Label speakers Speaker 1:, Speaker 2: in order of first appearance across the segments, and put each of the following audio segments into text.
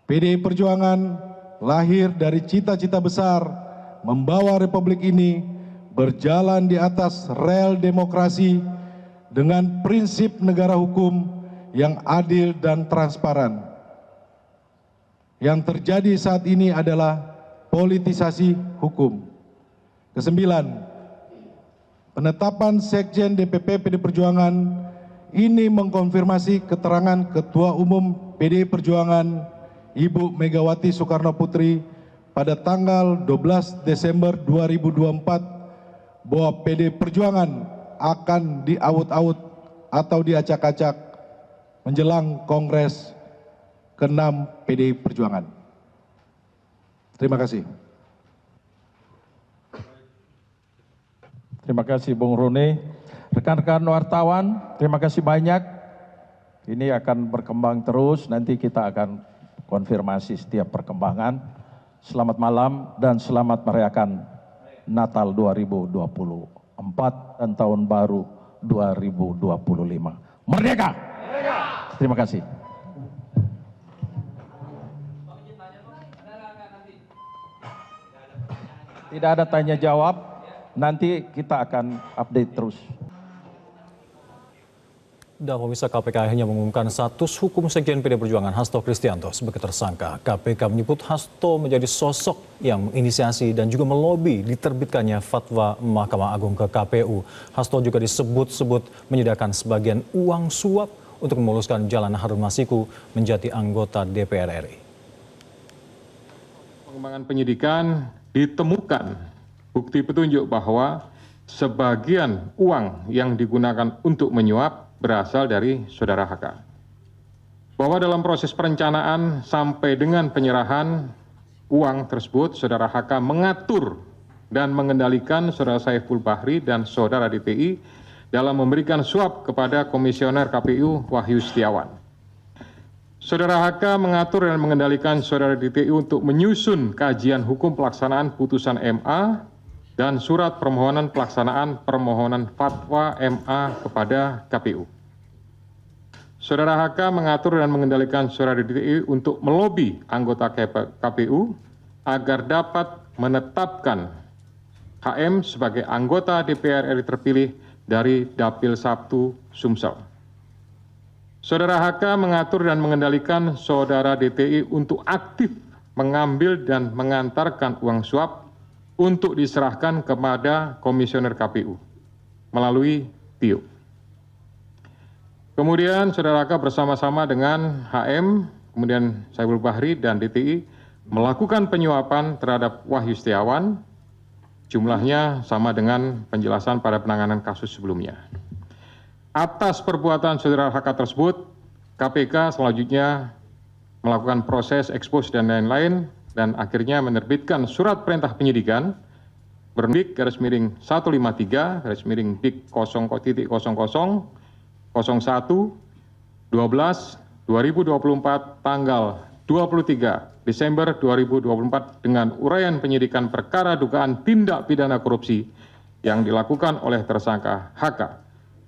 Speaker 1: PDI Perjuangan lahir dari cita-cita besar membawa Republik ini berjalan di atas rel demokrasi dengan prinsip negara hukum yang adil dan transparan. Yang terjadi saat ini adalah politisasi hukum. Kesembilan, penetapan Sekjen DPP PDI Perjuangan ini mengkonfirmasi keterangan Ketua Umum PDI Perjuangan Ibu Megawati Soekarno Putri pada tanggal 12 Desember 2024 bahwa PDI Perjuangan akan diaut-aut atau diacak-acak menjelang Kongres ke-6 PDI Perjuangan. Terima kasih.
Speaker 2: Terima kasih Bung Roni. Rekan-rekan wartawan, terima kasih banyak. Ini akan berkembang terus, nanti kita akan konfirmasi setiap perkembangan. Selamat malam dan selamat merayakan Natal 2024 dan Tahun Baru 2025. Merdeka! Terima kasih. Tidak ada tanya jawab, nanti kita akan update terus.
Speaker 3: Dan pemirsa, KPK akhirnya mengumumkan status hukum Sekjen PDI Perjuangan Hasto Kristianto sebagai tersangka. KPK menyebut Hasto menjadi sosok yang menginisiasi dan juga melobi diterbitkannya fatwa Mahkamah Agung ke KPU. Hasto juga disebut-sebut menyediakan sebagian uang suap untuk memuluskan jalan Harun Masiku menjadi anggota DPR RI.
Speaker 4: Pengembangan penyidikan ditemukan bukti petunjuk bahwa sebagian uang yang digunakan untuk menyuap berasal dari saudara HK. Bahwa dalam proses perencanaan sampai dengan penyerahan uang tersebut, saudara HK mengatur dan mengendalikan saudara Saiful Bahri dan saudara DTI dalam memberikan suap kepada Komisioner KPU Wahyu Setiawan. Saudara HK mengatur dan mengendalikan saudara DTI untuk menyusun kajian hukum pelaksanaan putusan MA dan surat permohonan pelaksanaan permohonan fatwa MA kepada KPU. Saudara HK mengatur dan mengendalikan saudara DTI untuk melobi anggota KPU agar dapat menetapkan HM sebagai anggota DPR RI terpilih dari Dapil 1 Sumsel. Saudara HK mengatur dan mengendalikan saudara DTI untuk aktif mengambil dan mengantarkan uang suap untuk diserahkan kepada Komisioner KPU melalui TIO. Kemudian saudara HK bersama-sama dengan HM, kemudian Saiful Bahri dan DTI melakukan penyuapan terhadap Wahyu Setiawan, jumlahnya sama dengan penjelasan pada penanganan kasus sebelumnya. Atas perbuatan saudara HK tersebut, KPK selanjutnya melakukan proses ekspos dan lain-lain, dan akhirnya menerbitkan surat perintah penyidikan bernik /153 /dik 0.00 01/12/2024 tanggal 23 Desember 2024 dengan uraian penyidikan perkara dugaan tindak pidana korupsi yang dilakukan oleh tersangka HK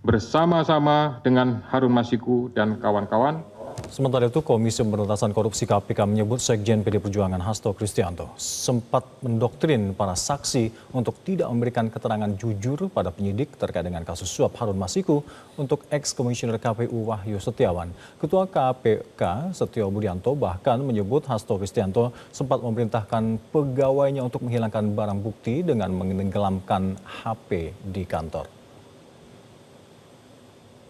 Speaker 4: bersama-sama dengan Harun Masiku dan kawan-kawan.
Speaker 3: Sementara itu, Komisi Pemberantasan Korupsi KPK menyebut Sekjen PDI Perjuangan Hasto Kristianto sempat mendoktrin para saksi untuk tidak memberikan keterangan jujur pada penyidik terkait dengan kasus suap Harun Masiku untuk ex-komisioner KPU Wahyu Setiawan. Ketua KPK Setio Budianto bahkan menyebut Hasto Kristianto sempat memerintahkan pegawainya untuk menghilangkan barang bukti dengan menenggelamkan HP di kantor.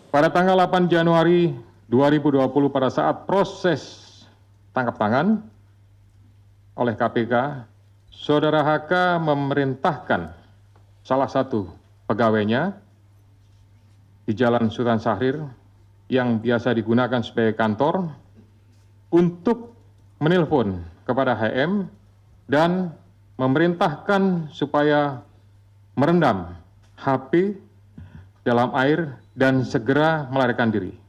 Speaker 4: Pada tanggal 8 Januari 2020 pada saat proses tangkap tangan oleh KPK, saudara HK memerintahkan salah satu pegawainya di Jalan Sultan Syahrir yang biasa digunakan sebagai kantor untuk menelpon kepada HM dan memerintahkan supaya merendam HP dalam air dan segera melarikan diri.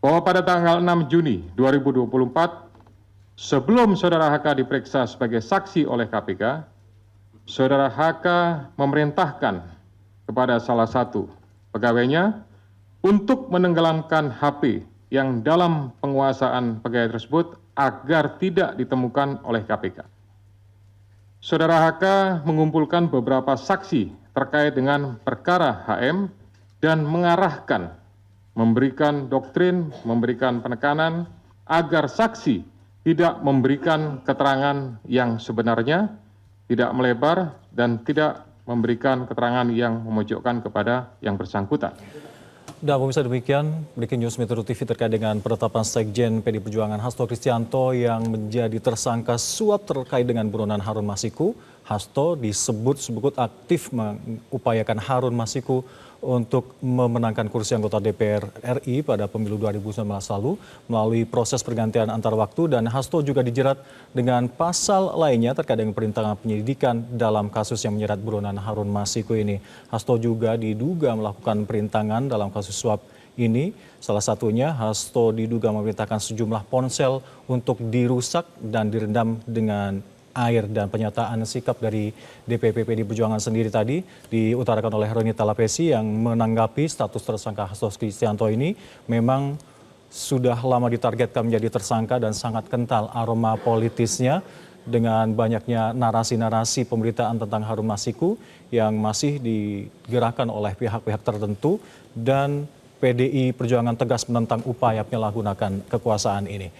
Speaker 4: Bahwa pada tanggal 6 Juni 2024, sebelum saudara HK diperiksa sebagai saksi oleh KPK, saudara HK memerintahkan kepada salah satu pegawainya untuk menenggelamkan HP yang dalam penguasaan pegawai tersebut agar tidak ditemukan oleh KPK. Saudara HK mengumpulkan beberapa saksi terkait dengan perkara HM dan mengarahkan, memberikan doktrin, memberikan penekanan agar saksi tidak memberikan keterangan yang sebenarnya, tidak melebar, dan tidak memberikan keterangan yang memojokkan kepada yang bersangkutan.
Speaker 3: Dan pemirsa, demikian Breaking News Metro TV terkait dengan penetapan Sekjen PD Perjuangan Hasto Kristianto yang menjadi tersangka suap terkait dengan buronan Harun Masiku. Hasto disebut-sebut aktif mengupayakan Harun Masiku untuk memenangkan kursi anggota DPR RI pada pemilu 2019 lalu melalui proses pergantian antar waktu, dan Hasto juga dijerat dengan pasal lainnya terkait dengan perintangan penyelidikan dalam kasus yang menyerat buronan Harun Masiku ini. Hasto juga diduga melakukan perintangan dalam kasus suap ini. Salah satunya Hasto diduga memerintahkan sejumlah ponsel untuk dirusak dan direndam dengan air, dan pernyataan sikap dari DPP PD Perjuangan sendiri tadi diutarakan oleh Roni Talapesi yang menanggapi status tersangka Hasto Kristianto ini memang sudah lama ditargetkan menjadi tersangka dan sangat kental aroma politisnya dengan banyaknya narasi-narasi pemberitaan tentang Harun Masiku yang masih digerakkan oleh pihak-pihak tertentu, dan PDI Perjuangan tegas menentang upaya penyalahgunakan kekuasaan ini.